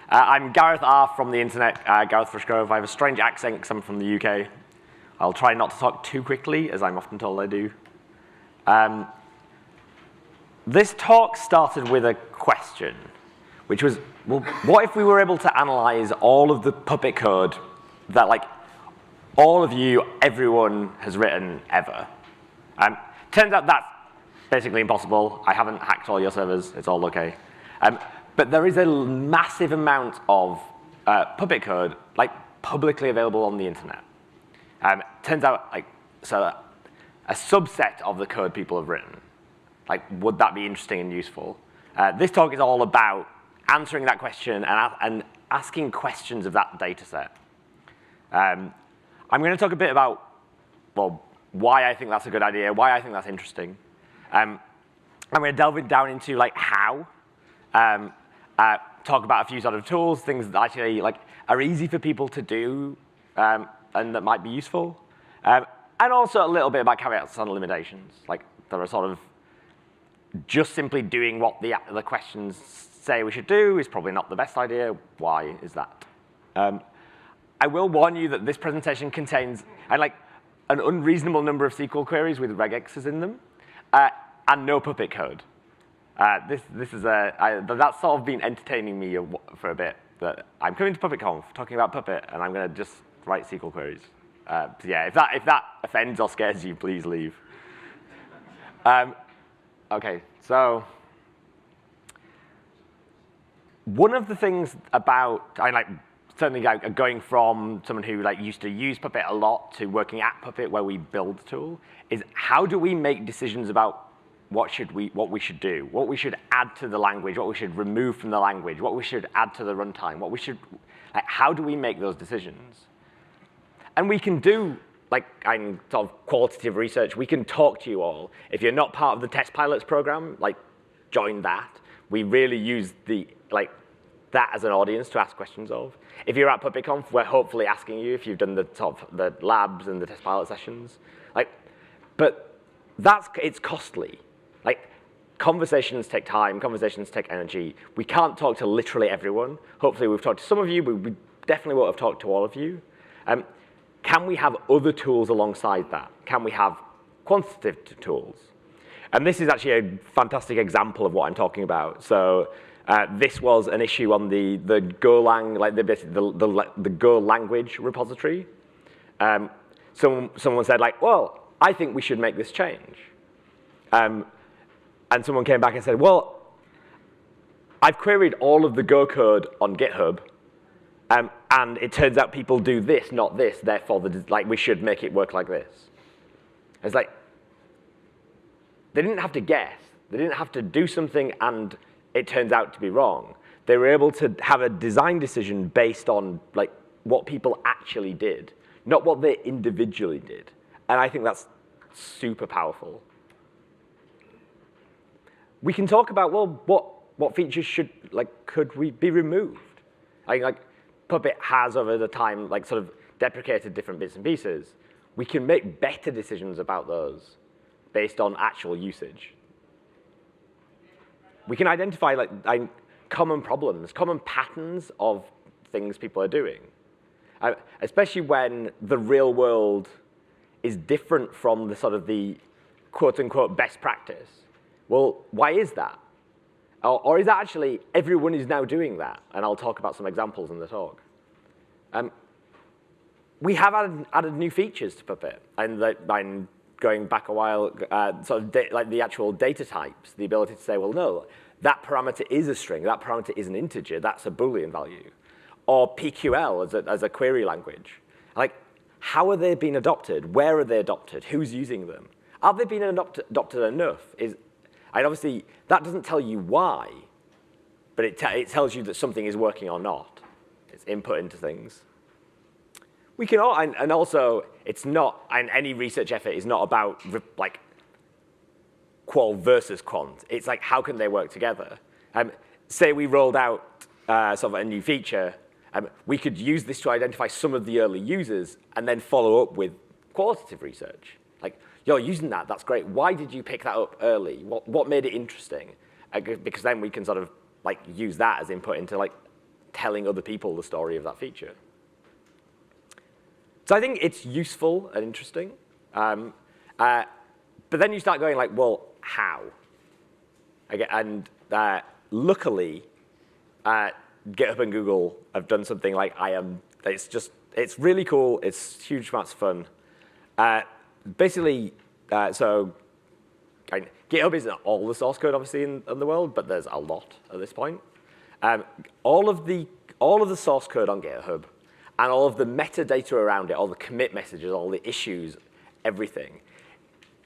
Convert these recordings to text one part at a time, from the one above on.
I'm Gareth R. from the internet, Gareth Rushgrove. I have a strange accent because I'm from the UK. I'll try not to talk too quickly, as I'm often told I do. This talk started with a question, which was, well, what if we were able to analyze all of the Puppet code that, like, all of you, everyone has written ever? Turns out that's basically impossible. I haven't hacked all your servers. It's all OK. But there is a massive amount of Puppet code, like, publicly available on the internet. Turns out, like, so a subset of the code people have written. Like, would that be interesting and useful? This talk is all about answering that question and asking questions of that data set. I'm going to talk a bit about, well, why I think that's a good idea, why I think that's interesting. I'm going to delve down into, like, how. Talk about a few sort of tools, things that actually, like, are easy for people to do and that might be useful. And also a little bit about caveats and limitations. Like, there are sort of just simply doing what the questions say we should do is probably not the best idea. Why is that? I will warn you that this presentation contains an unreasonable number of SQL queries with regexes in them, and no Puppet code. That's sort of been entertaining me for a bit. That I'm coming to PuppetConf, talking about Puppet, and I'm going to just write SQL queries. So yeah, if that offends or scares you, please leave. OK, so one of the things about certainly going from someone who used to use Puppet a lot to working at Puppet, where we build the tool, is how do we make decisions about what we should do, what we should add to the language, what we should remove from the language, what we should add to the runtime, how do we make those decisions? And we can do sort of qualitative research. We can talk to you all. If you're not part of the test pilots program, join that. We really use that as an audience to ask questions of. If you're at PuppetConf, we're hopefully asking you if you've done the labs and the test pilot sessions. But it's costly. Conversations take time. Conversations take energy. We can't talk to literally everyone. Hopefully, we've talked to some of you, but we definitely won't have talked to all of you. Can we have other tools alongside that? Can we have quantitative tools? And this is actually a fantastic example of what I'm talking about. So this was an issue on the Golang, the Go language repository. Someone said, well, I think we should make this change. And someone came back and said, well, I've queried all of the Go code on GitHub, and it turns out people do this, not this. Therefore, we should make it work like this. It's they didn't have to guess. They didn't have to do something, and it turns out to be wrong. They were able to have a design decision based on what people actually did, not what they individually did. And I think that's super powerful. We can talk about, well, what features could we be removed? Puppet has over the time sort of deprecated different bits and pieces. We can make better decisions about those based on actual usage. We can identify common problems, common patterns of things people are doing, especially when the real world is different from the sort of the quote-unquote best practice. Well, why is that? Or is that actually everyone is now doing that? And I'll talk about some examples in the talk. We have added new features to Puppet. And I'm going back a while, sort of the actual data types, the ability to say, well, no, that parameter is a string. That parameter is an integer. That's a Boolean value. Or PQL as a query language. How are they being adopted? Where are they adopted? Who's using them? Are they being adopted enough? And obviously, that doesn't tell you why, but it tells you that something is working or not. It's input into things. We can and also, it's not, and any research effort is not about qual versus quant. It's how can they work together? Say we rolled out sort of a new feature, we could use this to identify some of the early users and then follow up with qualitative research. You're using that, that's great. Why did you pick that up early? What made it interesting? Because then we can sort of use that as input into telling other people the story of that feature. So I think it's useful and interesting. But then you start going like, well, how? Okay, and luckily, GitHub and Google have done something like it's really cool. It's huge amounts of fun. Basically, so GitHub isn't all the source code, obviously, in the world, but there's a lot at this point. All of the source code on GitHub and all of the metadata around it, all the commit messages, all the issues, everything,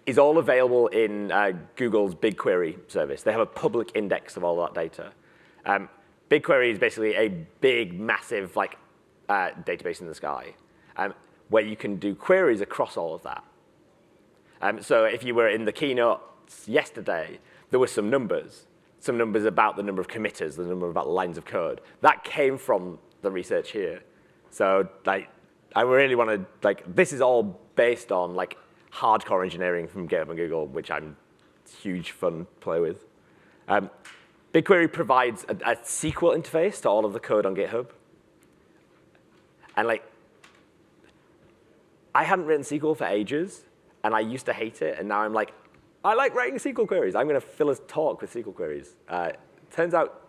is all available in Google's BigQuery service. They have a public index of all that data. BigQuery is basically a big, massive database in the sky where you can do queries across all of that. So if you were in the keynotes yesterday, there were some numbers about the number of committers, the number about lines of code. That came from the research here. So I really want to, this is all based on hardcore engineering from GitHub and Google, which it's huge fun to play with. BigQuery provides a SQL interface to all of the code on GitHub. And I hadn't written SQL for ages, and I used to hate it, and now I'm like, I like writing SQL queries. I'm going to fill a talk with SQL queries. Turns out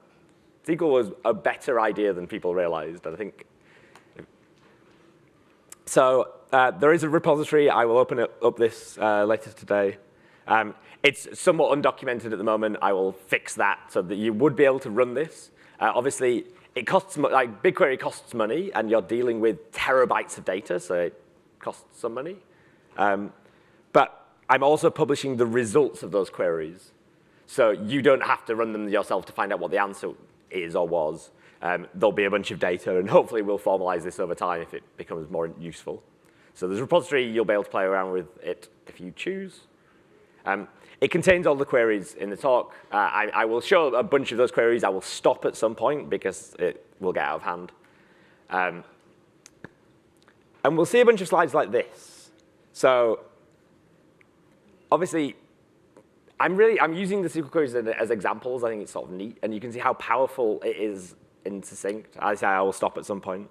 SQL was a better idea than people realized, I think. So there is a repository. I will open up this later today. It's somewhat undocumented at the moment. I will fix that so that you would be able to run this. Obviously, it costs BigQuery costs money, and you're dealing with terabytes of data, so it costs some money. But I'm also publishing the results of those queries, so you don't have to run them yourself to find out what the answer is or was. There'll be a bunch of data, and hopefully we'll formalize this over time if it becomes more useful. So there's a repository. You'll be able to play around with it if you choose. It contains all the queries in the talk. I will show a bunch of those queries. I will stop at some point because it will get out of hand. And we'll see a bunch of slides like this. So obviously, I'm using the SQL queries as examples. I think it's sort of neat. And you can see how powerful it is in succinct. I say I will stop at some point.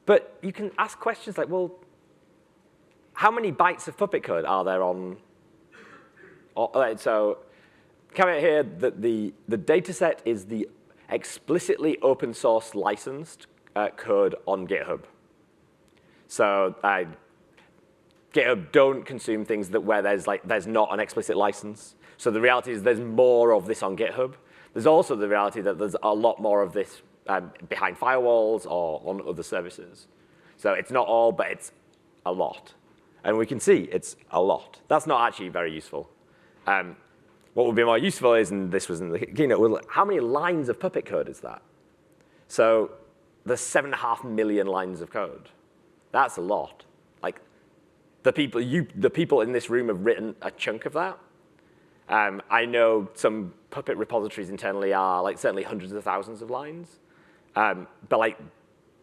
But you can ask questions like, well, how many bytes of Puppet code are there on? So caveat here that the dataset is the explicitly open source licensed code on GitHub. So GitHub don't consume things where there's not an explicit license. So the reality is there's more of this on GitHub. There's also the reality that there's a lot more of this behind firewalls or on other services. So it's not all, but it's a lot. And we can see it's a lot. That's not actually very useful. What would be more useful is, and this was in the keynote, how many lines of Puppet code is that? So there's 7.5 million lines of code. That's a lot. The people in this room have written a chunk of that. I know some Puppet repositories internally are certainly hundreds of thousands of lines. But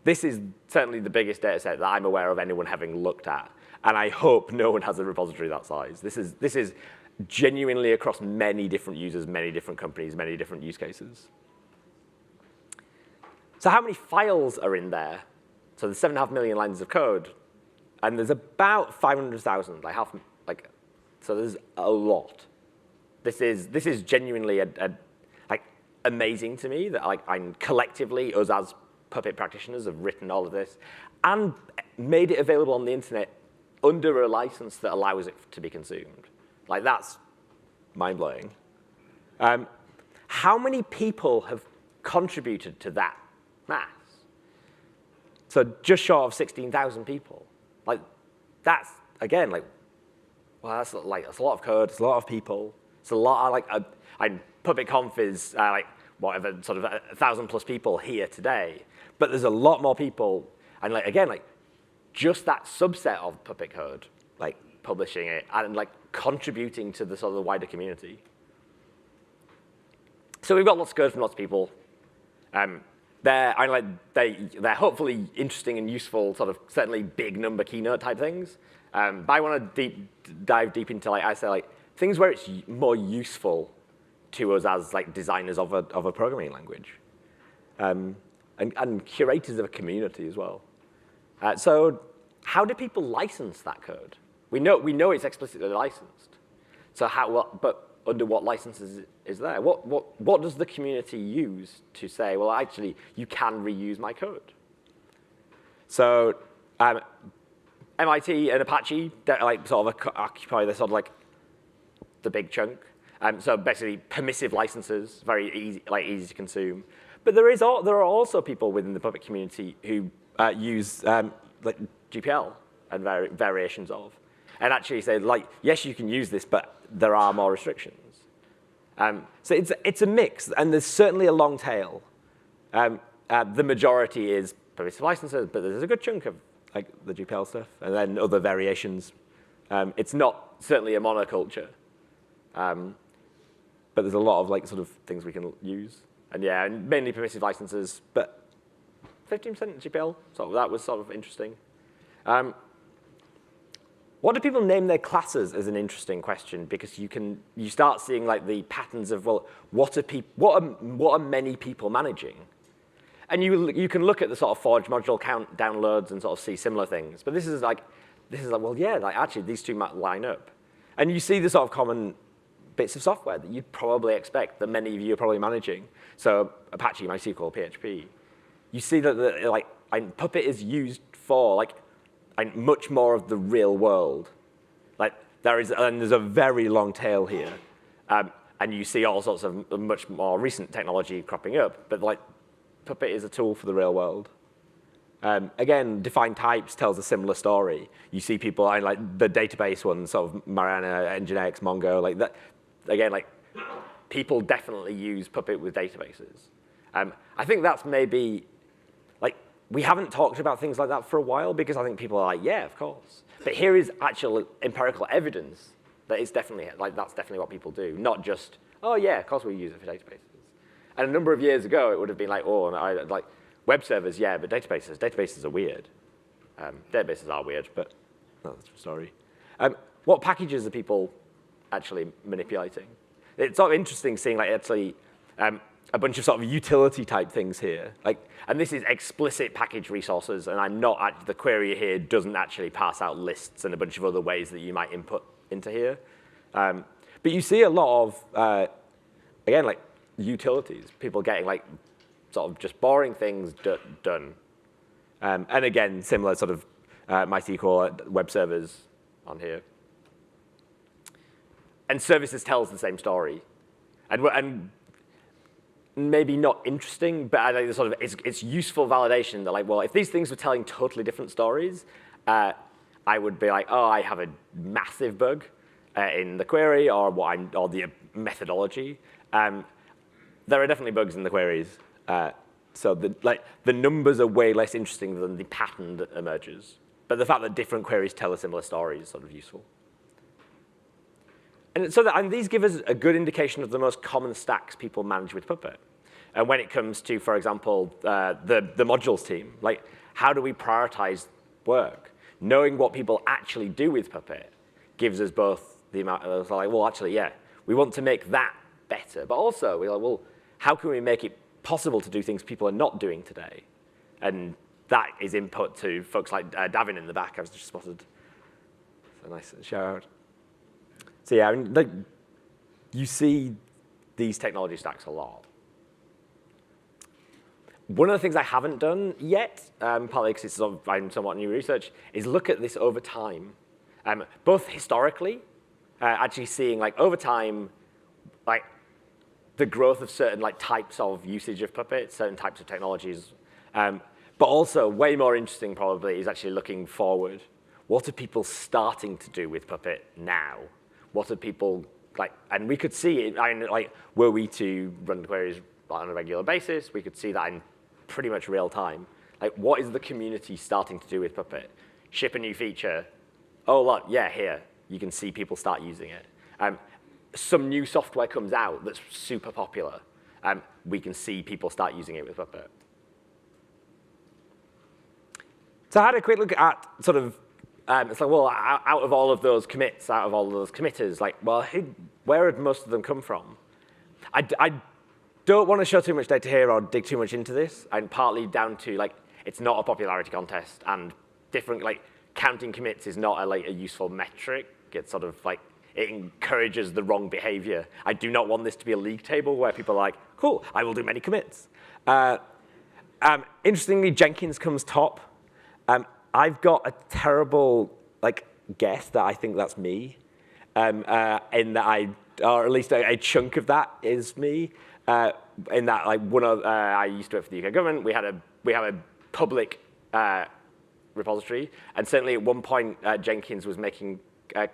this is certainly the biggest data set that I'm aware of anyone having looked at. And I hope no one has a repository that size. This is genuinely across many different users, many different companies, many different use cases. So how many files are in there? So there's 7.5 million lines of code. And there's about 500,000, so there's a lot. This is genuinely amazing to me that I'm collectively, us as Puppet practitioners, have written all of this and made it available on the internet under a license that allows it to be consumed. That's mind-blowing. How many people have contributed to that mass? So just short of 16,000 people. That's, again, well, that's a lot of code. It's a lot of people. It's a lot PuppetConf is whatever, sort of 1,000+ people here today. But there's a lot more people. And again, just that subset of Puppet code, publishing it and contributing to the sort of the wider community. So we've got lots of code from lots of people. They're hopefully interesting and useful, sort of certainly big number keynote type things. But I want to dive deep into things where it's more useful to us as designers of a programming language. and curators of a community as well. So how do people license that code? We know it's explicitly licensed. So but under what licenses is there? What does the community use to say, well, actually, you can reuse my code? So MIT and Apache sort of occupy the sort of the big chunk. So basically, permissive licenses, very easy to consume. But there are also people within the Puppet community who use GPL and variations of, and actually say yes, you can use this, but there are more restrictions. So it's a mix, and there's certainly a long tail. The majority is permissive licenses, but there's a good chunk of the GPL stuff, and then other variations. It's not certainly a monoculture, but there's a lot of sort of things we can use. And yeah, and mainly permissive licenses, but 15% GPL, so that was sort of interesting. What do people name their classes is an interesting question, because you start seeing the patterns of, well, what are many people managing? And you can look at the sort of Forge module count downloads and sort of see similar things. But this is well, yeah, actually these two might line up. And you see the sort of common bits of software that you'd probably expect that many of you are probably managing. So Apache, MySQL, PHP. You see that Puppet is used for much more of the real world. There's a very long tail here, and you see all sorts of much more recent technology cropping up. But Puppet is a tool for the real world. Again, defined types tells a similar story. You see people the database ones, sort of Mariana, Nginx, Mongo, that. Again, people definitely use Puppet with databases. I think that's maybe we haven't talked about things like that for a while, because I think people are yeah, of course. But here is actual empirical evidence that it's definitely that's definitely what people do, not just, oh yeah, of course we use it for databases. And a number of years ago, it would have been web servers, yeah, but databases are weird. Databases are weird, but that's a different story. What packages are people actually manipulating? It's sort of interesting seeing actually a bunch of sort of utility type things here. And this is explicit package resources, and the query here doesn't actually pass out lists and a bunch of other ways that you might input into here. But you see a lot of, again, utilities, people getting sort of just boring things done. And again, similar sort of MySQL web servers on here. And services tells the same story. And maybe not interesting, but I think it's useful validation that well, if these things were telling totally different stories, I would be oh, I have a massive bug in the query or the methodology. There are definitely bugs in the queries. So the numbers are way less interesting than the pattern that emerges. But the fact that different queries tell a similar story is sort of useful. And these give us a good indication of the most common stacks people manage with Puppet. And when it comes to, for example, the modules team, how do we prioritize work? Knowing what people actually do with Puppet gives us both the amount of, well, actually, yeah, we want to make that better. But also, we're well, how can we make it possible to do things people are not doing today? And that is input to folks like Davin in the back, I've just spotted. So nice shout out. So yeah, you see these technology stacks a lot. One of the things I haven't done yet, partly because I'm somewhat new research, is look at this over time. Both historically, actually seeing over time, the growth of certain types of usage of Puppet, certain types of technologies. But also, way more interesting probably is actually looking forward. What are people starting to do with Puppet now? What are people and we could see it, were we to run queries on a regular basis, we could see that in pretty much real time. What is the community starting to do with Puppet? Ship a new feature. Oh, look, yeah, here. You can see people start using it. Some new software comes out that's super popular. We can see people start using it with Puppet. So I had a quick look at sort of, it's well, out of all of those commits, out of all of those committers, well, where had most of them come from? I don't want to show too much data here or dig too much into this, and partly down to like it's not a popularity contest, and different like counting commits is not a useful metric. It's sort of like it encourages the wrong behavior. I do not want this to be a league table where people are like, cool, I will do many commits. Interestingly, Jenkins comes top. I've got a terrible guess that I think that's me, in that or at least a chunk of that is me. In that I used to work for the UK government. We have a public repository, and certainly at one point Jenkins was making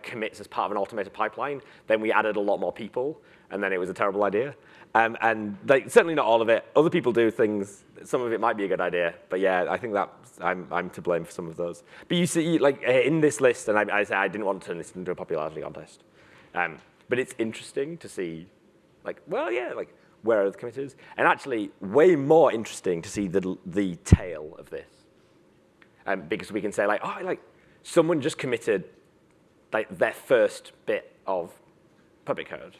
commits as part of an automated pipeline. Then we added a lot more people, and then it was a terrible idea. And certainly not all of it. Other people do things. Some of it might be a good idea, but yeah, I think that I'm to blame for some of those. But you see, in this list, and I say I didn't want to turn this into a popularity contest, but it's interesting to see, where the commit is, and actually way more interesting to see the tail of this, because we can say someone just committed their first bit of Puppet code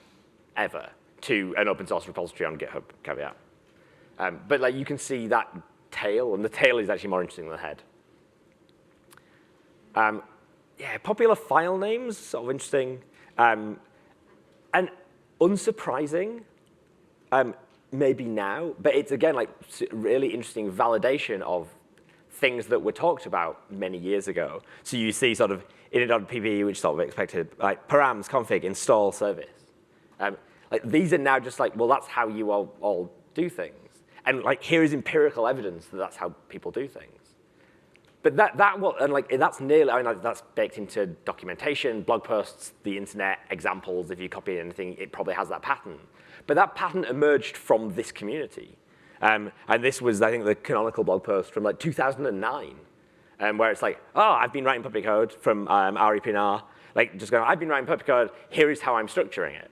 ever to an open source repository on GitHub, caveat. But you can see that tail, and the tail is actually more interesting than the head. Yeah, popular file names, sort of interesting. And unsurprising, maybe now, but it's again really interesting validation of things that were talked about many years ago. So you see sort of init.pp, which sort of expected, params, config, install, service. These are now just well, that's how you all do things. And here is empirical evidence that that's how people do things. But that's nearly, that's baked into documentation, blog posts, the internet, examples. If you copy anything, it probably has that pattern. But that pattern emerged from this community. And this was, I think, the canonical blog post from 2009, where it's I've been writing Puppet code from REPNR, just going, I've been writing Puppet code, here is how I'm structuring it.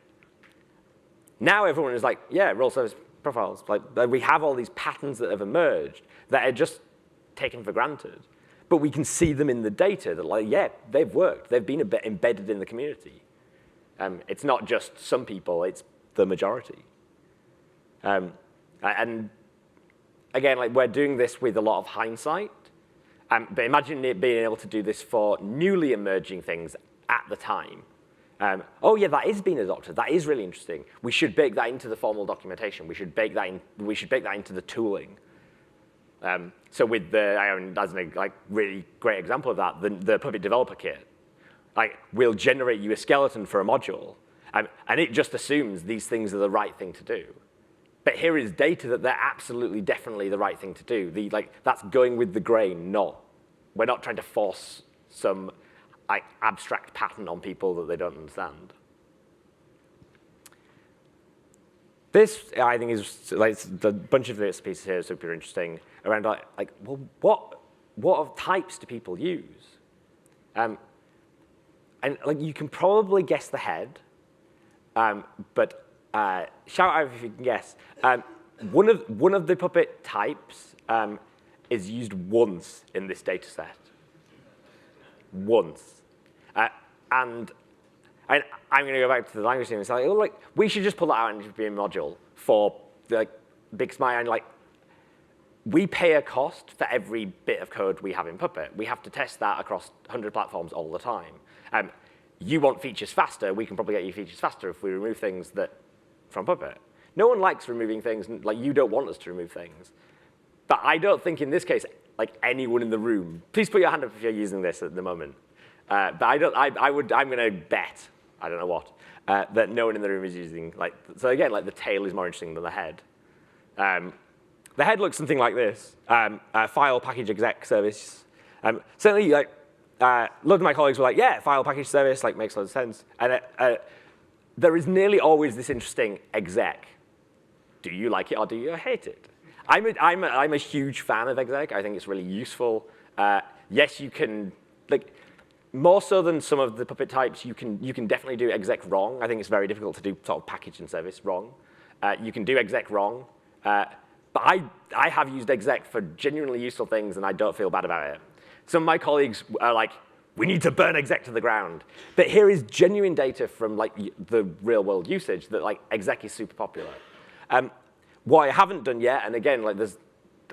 Now everyone is yeah, role service profiles. We have all these patterns that have emerged that are just taken for granted. But we can see them in the data that, yeah, they've worked. They've been embedded in the community. It's not just some people, it's the majority. And again, we're doing this with a lot of hindsight. But imagine it being able to do this for newly emerging things at the time. Oh yeah, that is being adopted. That is really interesting. We should bake that into the formal documentation. We should bake that into the tooling. So with as a really great example of that, the Puppet developer kit, will generate you a skeleton for a module, and it just assumes these things are the right thing to do. But here is data that they're absolutely, definitely the right thing to do. That's going with the grain. We're not trying to force some abstract pattern on people that they don't understand. This, I think, is the bunch of this pieces here is super interesting around well, what types do people use? And you can probably guess the head, but shout out if you can guess. One of the Puppet types is used once in this data set. Once. And I'm going to go back to the language team and say, we should just pull that out and be a module for Big Smile. And we pay a cost for every bit of code we have in Puppet. We have to test that across 100 platforms all the time. You want features faster, we can probably get you features faster if we remove things from Puppet. No one likes removing things, you don't want us to remove things. But I don't think in this case, anyone in the room, please put your hand up if you're using this at the moment. But I'm going to bet, I don't know what, that no one in the room is using, so again, the tail is more interesting than the head. The head looks something like this, file package exec service. Certainly, a lot of my colleagues were yeah, file package service, makes a lot of sense. And there is nearly always this interesting exec. Do you like it or do you hate it? I'm a huge fan of exec. I think it's really useful. Yes, you can, more so than some of the Puppet types, you can definitely do exec wrong. I think it's very difficult to do sort of package and service wrong. You can do exec wrong. But I have used exec for genuinely useful things, and I don't feel bad about it. Some of my colleagues are we need to burn exec to the ground. But here is genuine data from the real world usage that exec is super popular. what I haven't done yet, and again, like there's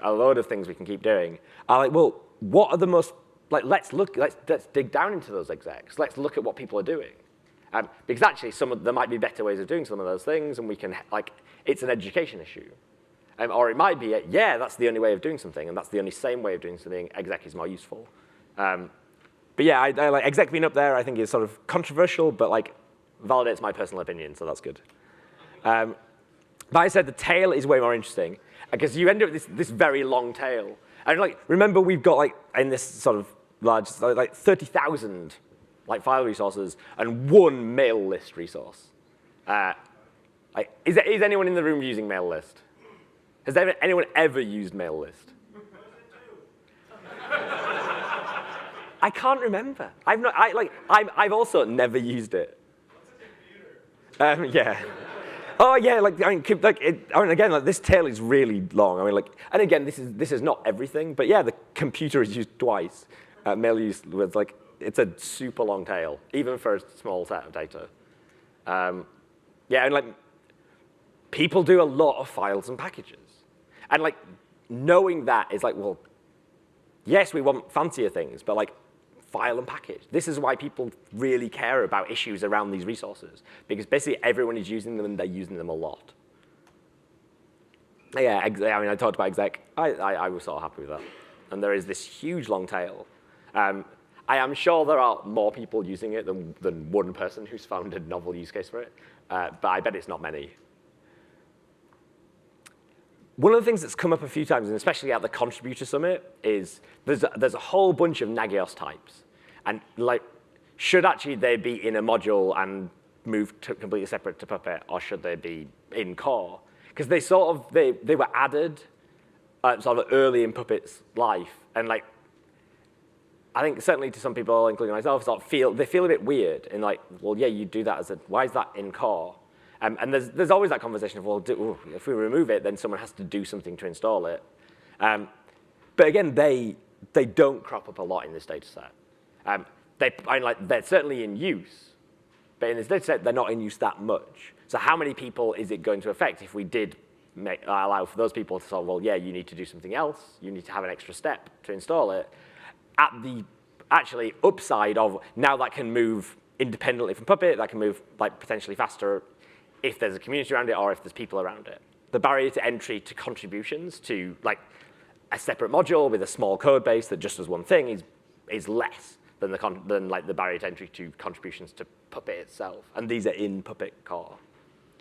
a load of things we can keep doing, are like, well, what are the most, like let's dig down into those execs. Let's look at what people are doing. Because actually, there might be better ways of doing some of those things, and we can, like, it's an education issue. Or it might be, yeah, that's the only way of doing something, and that's the only same way of doing something. Exec is more useful. But yeah, I like exec being up there, I think is sort of controversial, but like validates my personal opinion, so that's good. But I said the tail is way more interesting, because you end up with this very long tail. And like, remember, we've got like, in this sort of large, like 30,000 like file resources and one mail list resource. Like, is anyone in the room using mail list? Has anyone ever used mail list? I can't remember. I've also never used it. Yeah. Oh yeah, like I mean, again, like this tail is really long. I mean, like, and again, this is not everything, but yeah, the computer is used twice. Mail use was like, it's a super long tail, even for a small set of data. Yeah, and like, people do a lot of files and packages. And like, knowing that is like, well, yes, we want fancier things, but like, file and package. This is why people really care about issues around these resources, because basically everyone is using them and they're using them a lot. Yeah, I mean, I talked about exec. I was sort of happy with that. And there is this huge long tail. I am sure there are more people using it than one person who's found a novel use case for it, but I bet it's not many. One of the things that's come up a few times, and especially at the Contributor Summit, is there's a whole bunch of Naggers types. And like, should actually they be in a module and move to completely separate to Puppet, or should they be in core? Because they were added sort of early in Puppet's life, and like, I think certainly to some people, including myself, they feel a bit weird. And like, well, yeah, you do that why is that in core? And there's always that conversation of, well, if we remove it, then someone has to do something to install it. But again, they don't crop up a lot in this data set. They're certainly in use, but in this data set, they're not in use that much. So how many people is it going to affect if we did allow for those people to say, well, yeah, you need to do something else. You need to have an extra step to install it. At the actually upside of now that can move independently from Puppet, that can move like potentially faster if there's a community around it or if there's people around it. The barrier to entry to contributions to like a separate module with a small code base that just does one thing is less than the barrier to entry to contributions to Puppet itself. And these are in Puppet core.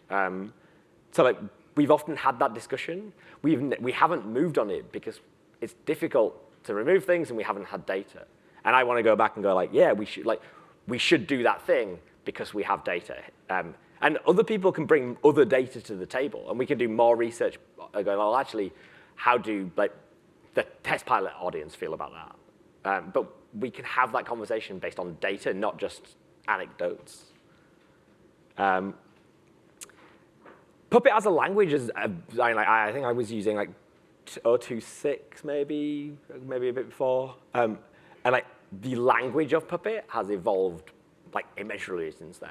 So like we've often had that discussion. We haven't moved on it because it's difficult to remove things and we haven't had data. And I want to go back and go like, yeah, we should do that thing because we have data. And other people can bring other data to the table, and we can do more research. Going, well, actually, how do like the test pilot audience feel about that? But we can have that conversation based on data, not just anecdotes. Puppet as a language is, I think I was using like 0.26 maybe a bit before, and like the language of Puppet has evolved like immeasurably since then.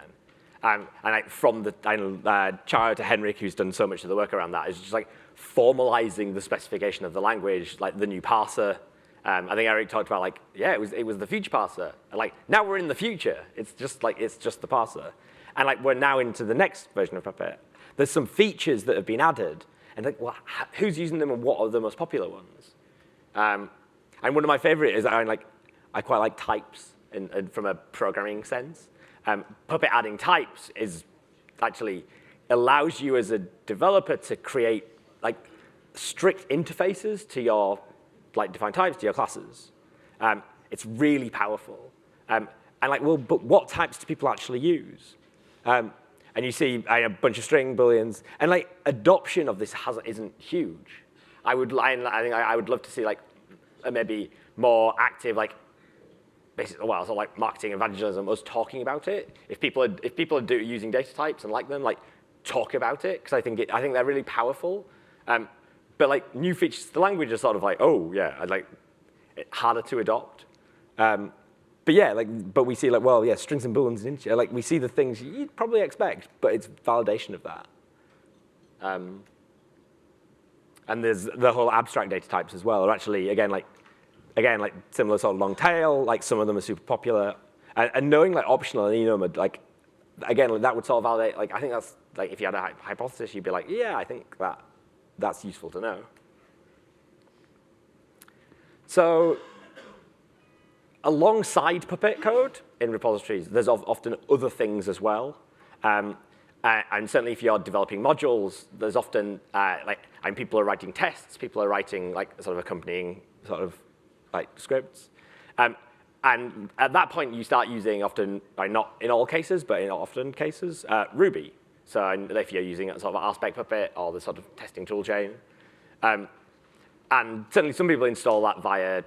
And like from the Charo to Henrik, who's done so much of the work around that, is just like formalizing the specification of the language, like the new parser. I think Eric talked about like, yeah, it was the future parser. And like now we're in the future. It's just the parser. And like we're now into the next version of Puppet. There's some features that have been added, and like, well, who's using them and what are the most popular ones? And one of my favorite is I quite like types from a programming sense. Puppet adding types is actually allows you as a developer to create like strict interfaces to your like defined types, to your classes. It's really powerful. And like, well, but what types do people actually use? And you see a bunch of string booleans, and like adoption of this isn't huge. I would love to see like maybe more active like. Well, so like marketing evangelism, us talking about it. If people are using data types and like them, like talk about it because I think they're really powerful. But like new features to the language are sort of like, oh yeah, like harder to adopt. But yeah, but we see like, well, yeah, strings and booleans and integer. Like we see the things you'd probably expect, but it's validation of that. And there's the whole abstract data types as well, are actually, again, like similar sort of long tail, like some of them are super popular. And knowing like optional and enum, like, again, like, that would sort of validate, like, I think that's, like, if you had a hypothesis, you'd be like, yeah, I think that's useful to know. So alongside Puppet code in repositories, there's often other things as well. And certainly if you're developing modules, there's often, and people are writing tests, people are writing like sort of accompanying sort of like scripts. And at that point, you start using often, not in all cases, but in often cases, Ruby. So if you're using a sort of RSpec Puppet or the sort of testing toolchain. And certainly some people install that via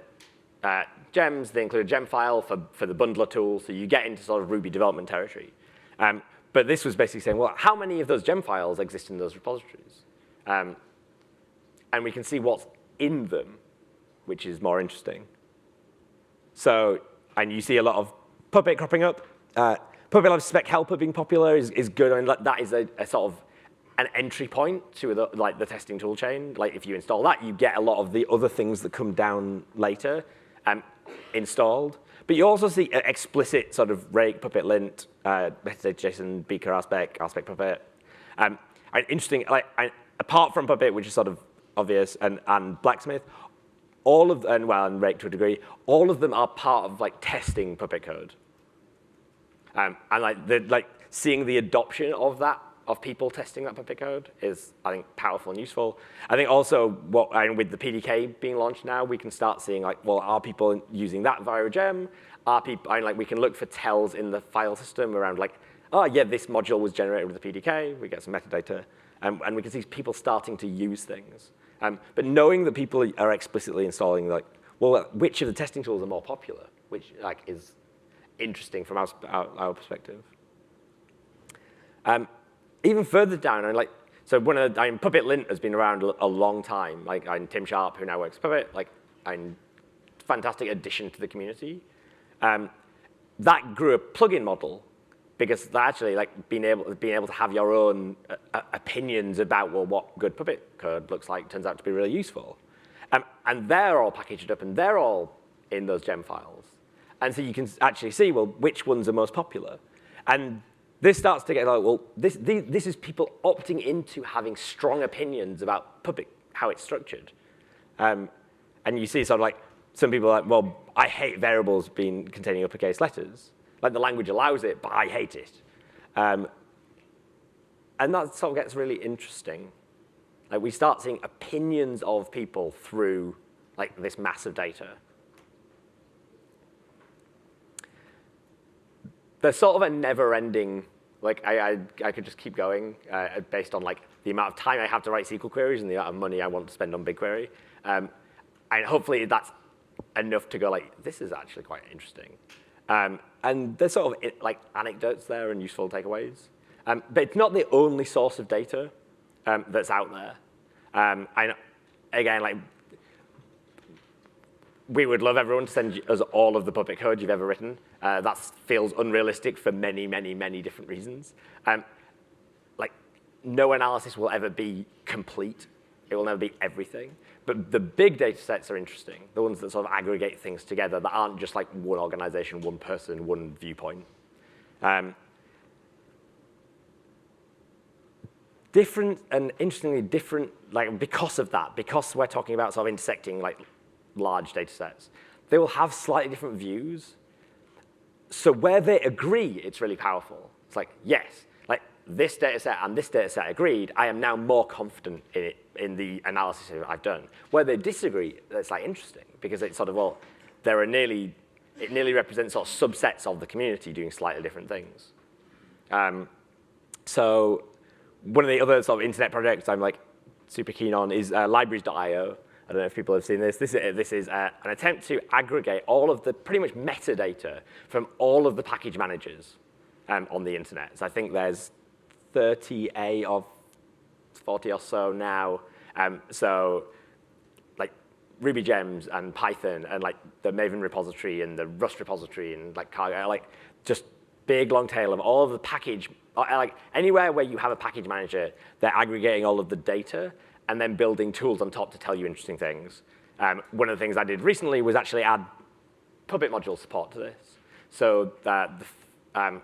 gems. They include a gem file for the bundler tool, so you get into sort of Ruby development territory. But this was basically saying, well, how many of those gem files exist in those repositories? And we can see what's in them, which is more interesting. So, and you see a lot of Puppet cropping up. Puppet spec helper being popular is good. I mean, that is a sort of an entry point to the testing toolchain. Like if you install that, you get a lot of the other things that come down later installed. But you also see explicit sort of rake, Puppet lint, metadata.json, beaker, RSpec Puppet. And interesting, apart from Puppet, which is sort of obvious, and Blacksmith, all of and rake to a degree, all of them are part of like testing Puppet code. And seeing the adoption of that, of people testing that Puppet code is, I think, powerful and useful. I think also with the PDK being launched now, we can start seeing like, well, are people using that via a gem? Are people, we can look for tells in the file system around like, oh yeah, this module was generated with the PDK. We get some metadata, and we can see people starting to use things. But knowing that people are explicitly installing like, well, which of the testing tools are more popular, which is interesting from our perspective. Even further down, so Puppet lint has been around a long time. Tim Sharp, who now works Puppet, fantastic addition to the community. That grew a plugin model because that actually being able to have your own opinions about what good Puppet code looks like turns out to be really useful. And they're all packaged up and they're all in those gem files. And so you can actually see, well, which ones are most popular. And this starts to get like, well, this is people opting into having strong opinions about Puppet, how it's structured. And you see sort of like some people are like, well, I hate variables containing uppercase letters. Like the language allows it, but I hate it. And that sort of gets really interesting. Like we start seeing opinions of people through like this mass of data. There's sort of a never-ending, I could just keep going based on like the amount of time I have to write SQL queries and the amount of money I want to spend on BigQuery. And hopefully that's enough to go like, this is actually quite interesting. And there's sort of like anecdotes there and useful takeaways. But it's not the only source of data that's out there. And again, we would love everyone to send us all of the Puppet code you've ever written. That feels unrealistic for many, many, many different reasons. No analysis will ever be complete. It will never be everything. But the big data sets are interesting, the ones that sort of aggregate things together that aren't just like one organization, one person, one viewpoint. Different, and interestingly different, because of that, because we're talking about sort of intersecting large data sets, they will have slightly different views. So where they agree, it's really powerful. It's like, yes, this data set and this data set agreed, I am now more confident in it, in the analysis I've done. Where they disagree, it's interesting because it's sort of, well, it nearly represents sort of subsets of the community doing slightly different things. So one of the other sort of internet projects I'm super keen on is Librariesdo. I don't know if people have seen this. This is an attempt to aggregate all of the pretty much metadata from all of the package managers on the internet. So I think there's 30 of 40 or so now. So Ruby gems and Python and the Maven repository and the Rust repository and Cargo, just big long tail of all of the package, anywhere where you have a package manager, they're aggregating all of the data and then building tools on top to tell you interesting things. One of the things I did recently was actually add Puppet module support to this. So and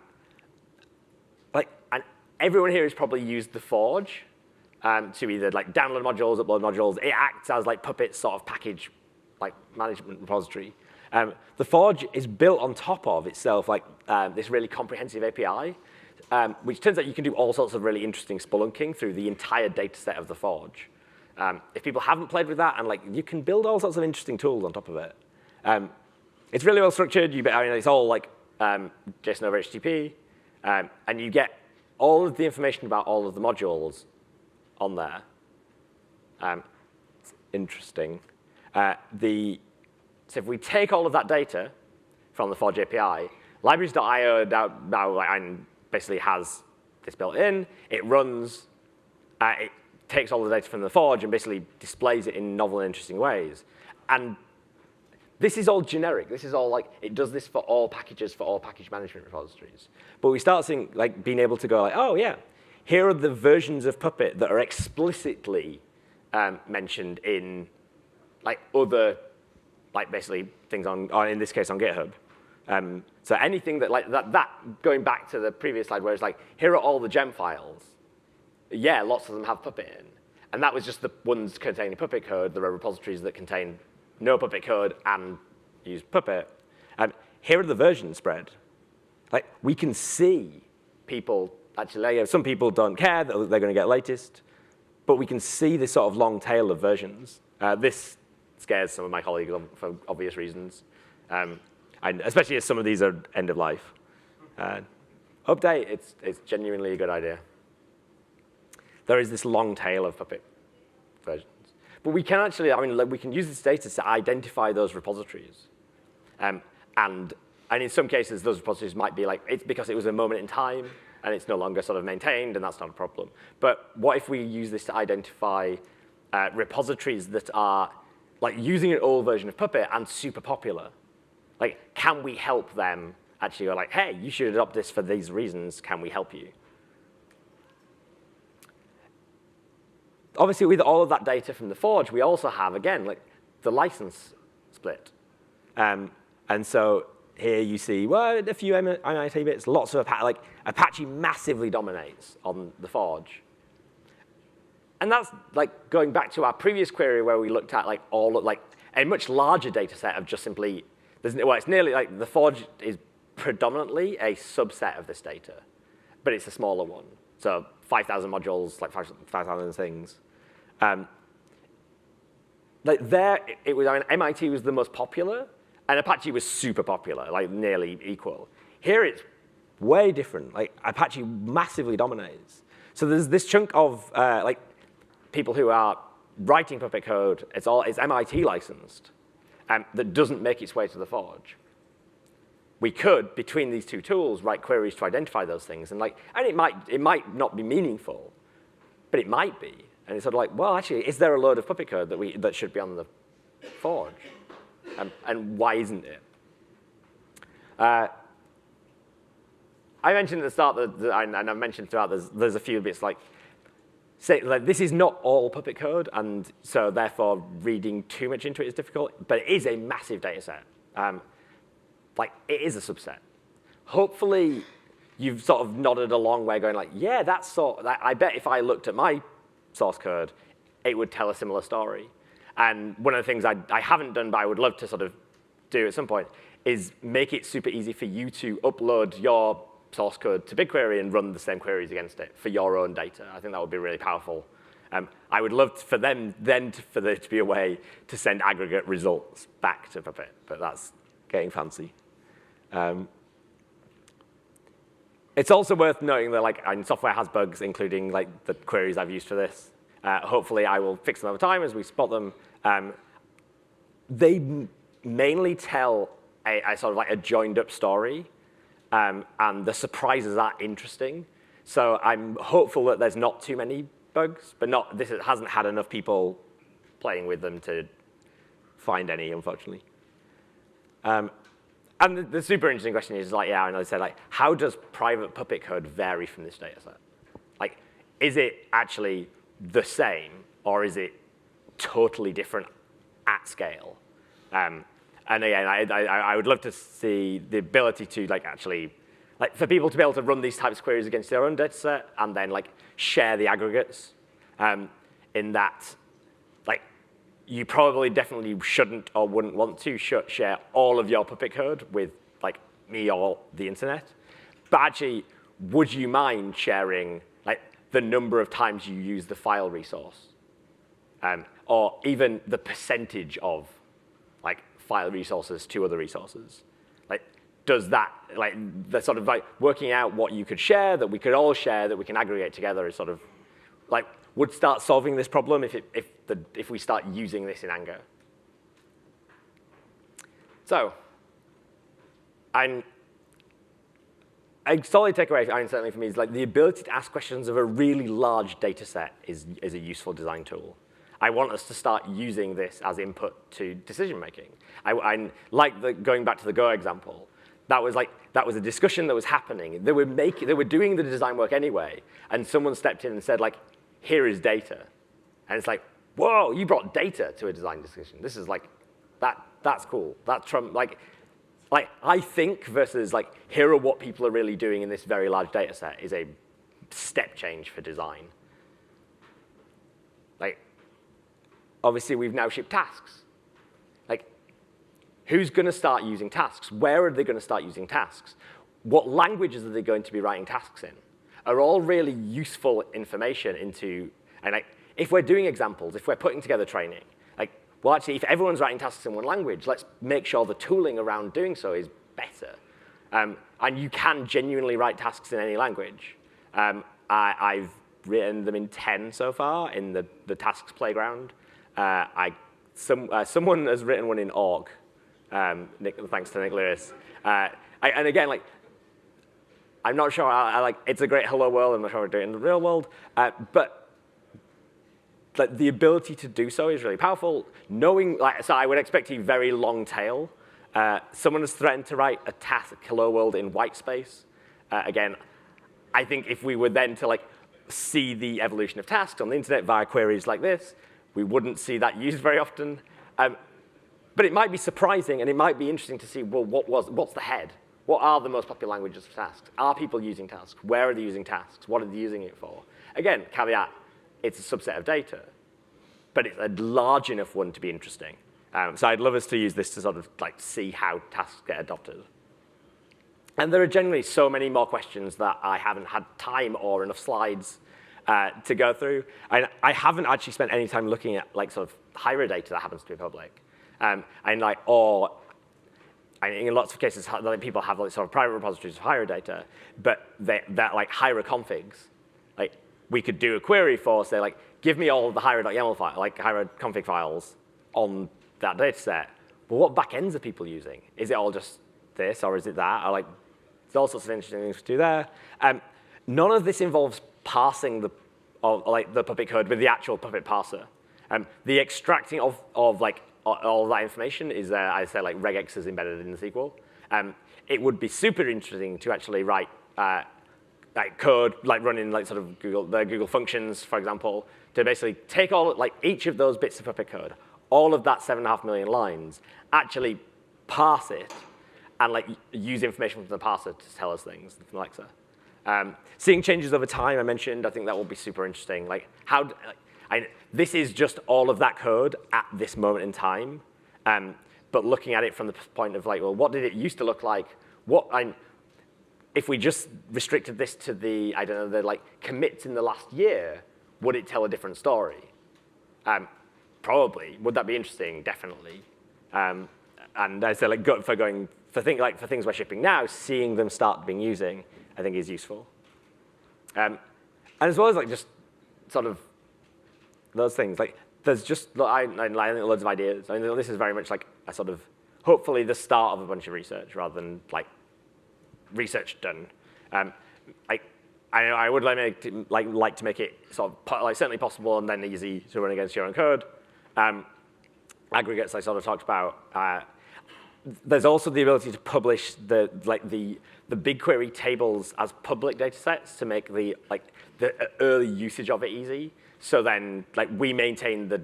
everyone here has probably used the Forge to either download modules, upload modules. It acts as Puppet's sort of package management repository. The Forge is built on top of itself this really comprehensive API, which turns out you can do all sorts of really interesting spelunking through the entire data set of the Forge. If people haven't played with that, and you can build all sorts of interesting tools on top of it. It's really well structured. It's all JSON over HTTP, and you get all of the information about all of the modules on there. It's interesting. So if we take all of that data from the Forge API, Librariesdo now basically has this built in. It runs. It takes all the data from the Forge and basically displays it in novel and interesting ways. And this is all generic. This is all it does this for all packages, for all package management repositories. But we start seeing being able to go oh yeah, here are the versions of Puppet that are explicitly mentioned in other basically things or in this case on GitHub. So anything that going back to the previous slide where it's here are all the gem files. Yeah, lots of them have Puppet in. And that was just the ones containing Puppet code. There are repositories that contain no Puppet code and use Puppet. Here are the versions spread. We can see people, actually, some people don't care that they're going to get latest, but we can see this sort of long tail of versions. This scares some of my colleagues for obvious reasons, and especially as some of these are end of life. Update, it's genuinely a good idea. There is this long tail of Puppet versions. But we can actually, we can use this data to identify those repositories. And in some cases, those repositories might be it's because it was a moment in time, and it's no longer sort of maintained, and that's not a problem. But what if we use this to identify repositories that are using an old version of Puppet and super popular? Can we help them actually go hey, you should adopt this for these reasons. Can we help you? Obviously, with all of that data from the Forge, we also have, again, the license split. And so here you see, a few MIT bits, lots of Apache massively dominates on the Forge. And that's going back to our previous query where we looked at a much larger data set of just simply, it's nearly the Forge is predominantly a subset of this data, but it's a smaller one. So 5,000 modules, 5,000 things. There, it was, MIT was the most popular, and Apache was super popular, nearly equal. Here it's way different. Apache massively dominates. So there's this chunk of people who are writing Puppet code. It's MIT licensed, that doesn't make its way to the Forge. We could, between these two tools, write queries to identify those things, and it might not be meaningful, but it might be. And it's sort of well, actually, is there a load of Puppet code that should be on the Forge? And why isn't it? I mentioned at the start, and I mentioned throughout, there's a few bits this is not all Puppet code, and so therefore reading too much into it is difficult, but it is a massive data set. It is a subset. Hopefully, you've sort of nodded along where going yeah, that's I bet if I looked at my source code, it would tell a similar story. And one of the things I haven't done, but I would love to sort of do at some point, is make it super easy for you to upload your source code to BigQuery and run the same queries against it for your own data. I think that would be really powerful. I would love for there to be a way to send aggregate results back to Puppet, but that's getting fancy. It's also worth noting that software has bugs, including the queries I've used for this. Hopefully, I will fix them over time as we spot them. They mainly tell a sort of a joined-up story, and the surprises are interesting. So I'm hopeful that there's not too many bugs, but this hasn't had enough people playing with them to find any, unfortunately. And the super interesting question is yeah, I know they said how does private Puppet code vary from this data set? Is it actually the same, or is it totally different at scale? And again, I would love to see the ability to actually, for people to be able to run these types of queries against their own data set and then share the aggregates. In that, you probably definitely shouldn't or wouldn't want to share all of your Puppet code with me or the internet. But actually, would you mind sharing the number of times you use the file resource? Or even the percentage of file resources to other resources? Does that, the sort of working out what you could share, that we could all share, that we can aggregate together is sort of would start solving this problem if we start using this in anger. So, a solid takeaway, certainly for me, is the ability to ask questions of a really large data set is a useful design tool. I want us to start using this as input to decision making. I like going back to the Go example. That was a discussion that was happening. They were doing the design work anyway, and someone stepped in and said here is data. And it's whoa, you brought data to a design discussion. This is that's cool. That's Trump, I think versus here are what people are really doing in this very large data set is a step change for design. Obviously we've now shipped tasks. Who's going to start using tasks? Where are they going to start using tasks? What languages are they going to be writing tasks in? Are all really useful information into, and if we're doing examples, if we're putting together training, well, actually, if everyone's writing tasks in one language, let's make sure the tooling around doing so is better. And you can genuinely write tasks in any language. I've written them in 10 so far in the tasks playground. Someone has written one in org, thanks to Nick Lewis. And again, I'm not sure, it's a great hello world, I'm not sure how to do it in the real world, but the ability to do so is really powerful. Knowing, so I would expect a very long tail. Someone has threatened to write a task hello world in white space. Again, I think if we were then to see the evolution of tasks on the internet via queries like this, we wouldn't see that used very often. But it might be surprising, and it might be interesting to see, well, what's the head? What are the most popular languages for tasks? Are people using tasks? Where are they using tasks? What are they using it for? Again, caveat, it's a subset of data, but it's a large enough one to be interesting. So I'd love us to use this to sort of see how tasks get adopted. And there are generally so many more questions that I haven't had time or enough slides to go through. And I haven't actually spent any time looking at sort of hiera data that happens to be public. In lots of cases, people have sort of private repositories of hiera data, but they're hiera configs. We could do a query for, say, give me all of the hiera.yaml file, hiera config files on that data set. But what backends are people using? Is it all just this, or is it that? Or there's all sorts of interesting things to do there. None of this involves parsing the Puppet code with the actual Puppet parser. The extracting of all that information is, I say, regex is embedded in the SQL. It would be super interesting to actually write code, running sort of Google functions, for example, to basically take each of those bits of Puppet code, all of that 7.5 million lines, actually parse it, and use information from the parser to tell us things from Alexa. Seeing changes over time, I mentioned, I think that will be super interesting. This is just all of that code at this moment in time, but looking at it from the point of well, what did it used to look like? If we just restricted this to the commits in the last year, would it tell a different story? Probably. Would that be interesting? Definitely. And I say for things we're shipping now, seeing them start being using, I think is useful. And as well as just sort of those things, there's just I think loads of ideas. This is very much a sort of hopefully the start of a bunch of research rather than research done. I would like to make it sort of certainly possible and then easy to run against your own code. Aggregates I sort of talked about. there's also the ability to publish the BigQuery tables as public data sets to make the early usage of it easy. So then we maintain the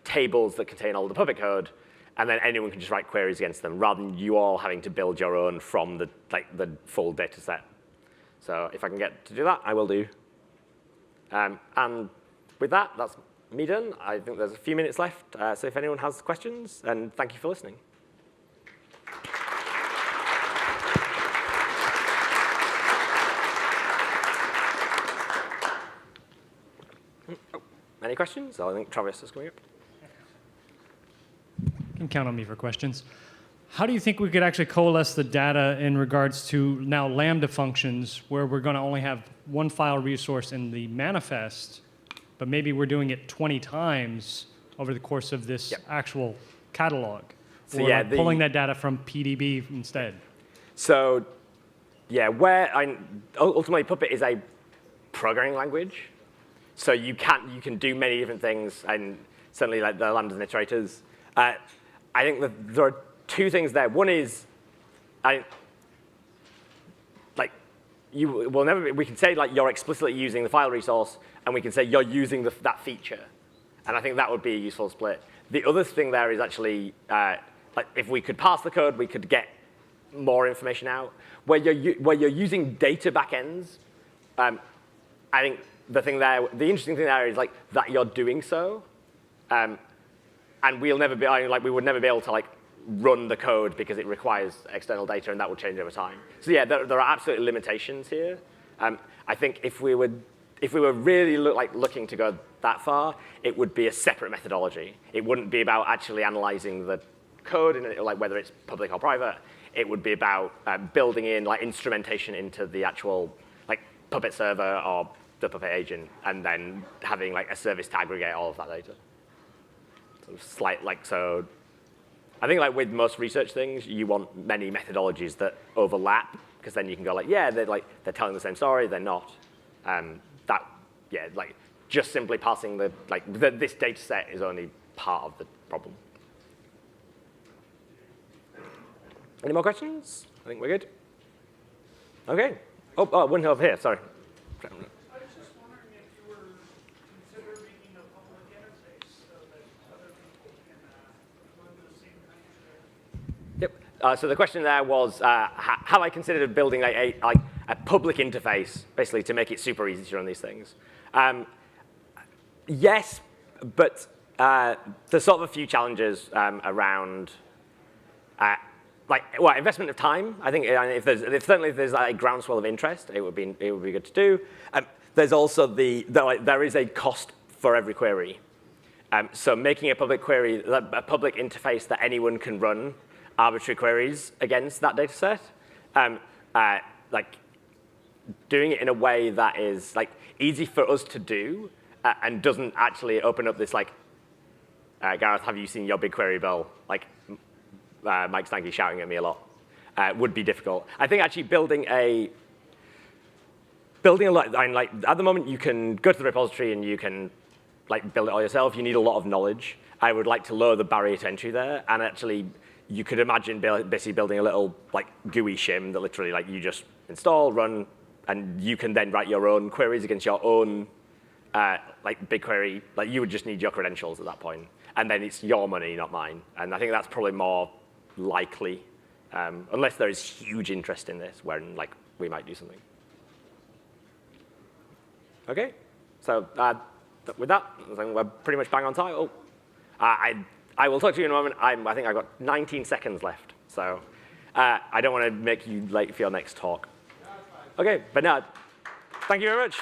tables that contain all the Puppet code, and then anyone can just write queries against them rather than you all having to build your own from the full data set. So if I can get to do that, I will do. And with that, that's me done. I think there's a few minutes left. So if anyone has questions, and thank you for listening. Any questions? I think Travis is coming up. You can count on me for questions. How do you think we could actually coalesce the data in regards to now Lambda functions where we're going to only have one file resource in the manifest, but maybe we're doing it 20 times over the course of this actual catalog? So or pulling that data from PDB instead? So yeah, ultimately Puppet is a programming language. So you can do many different things, and certainly the lambdas and iterators. I think that there are two things there. One is, we can say you're explicitly using the file resource, and we can say you're using that feature, and I think that would be a useful split. The other thing there is actually, if we could parse the code, we could get more information out. Where you're using data backends, I think the interesting thing there is that you're doing so, and we'll never be we would never be able to run the code because it requires external data, and that will change over time. So yeah, there are absolutely limitations here. I think if we were really looking to go that far, it would be a separate methodology. It wouldn't be about actually analyzing the code and whether it's public or private. It would be about building in instrumentation into the actual Puppet server or the Puppet agent, and then having a service to aggregate all of that data. Sort of so. I think with most research things, you want many methodologies that overlap, because then you can go yeah, they're telling the same story, they're not. Just simply parsing this data set is only part of the problem. Any more questions? I think we're good. Okay. Oh, one over here. Sorry. I was just wondering if you were considering making a public interface so that other people can run the same kind of Yep. So the question there was, have I considered building a public interface, basically, to make it super easy to run these things? Yes, but there's sort of a few challenges around investment of time. I think if there's a groundswell of interest, it would be good to do. There's also there is a cost for every query. So making a public query, a public interface that anyone can run arbitrary queries against that data set, doing it in a way that is easy for us to do and doesn't actually open up this Gareth, have you seen your BigQuery bill? Mike Stanky shouting at me a lot, would be difficult. I think actually building a at the moment you can go to the repository and you can build it all yourself. You need a lot of knowledge. I would like to lower the barrier to entry there, and actually you could imagine basically building a little GUI shim that literally you just install, run, and you can then write your own queries against your own BigQuery. You would just need your credentials at that point, and then it's your money, not mine. And I think that's probably more likely, unless there is huge interest in this, when we might do something. Okay, so with that, I think we're pretty much bang on time. Oh, I will talk to you in a moment. I think I've got 19 seconds left, so I don't want to make you late for your next talk. Okay, but no, thank you very much.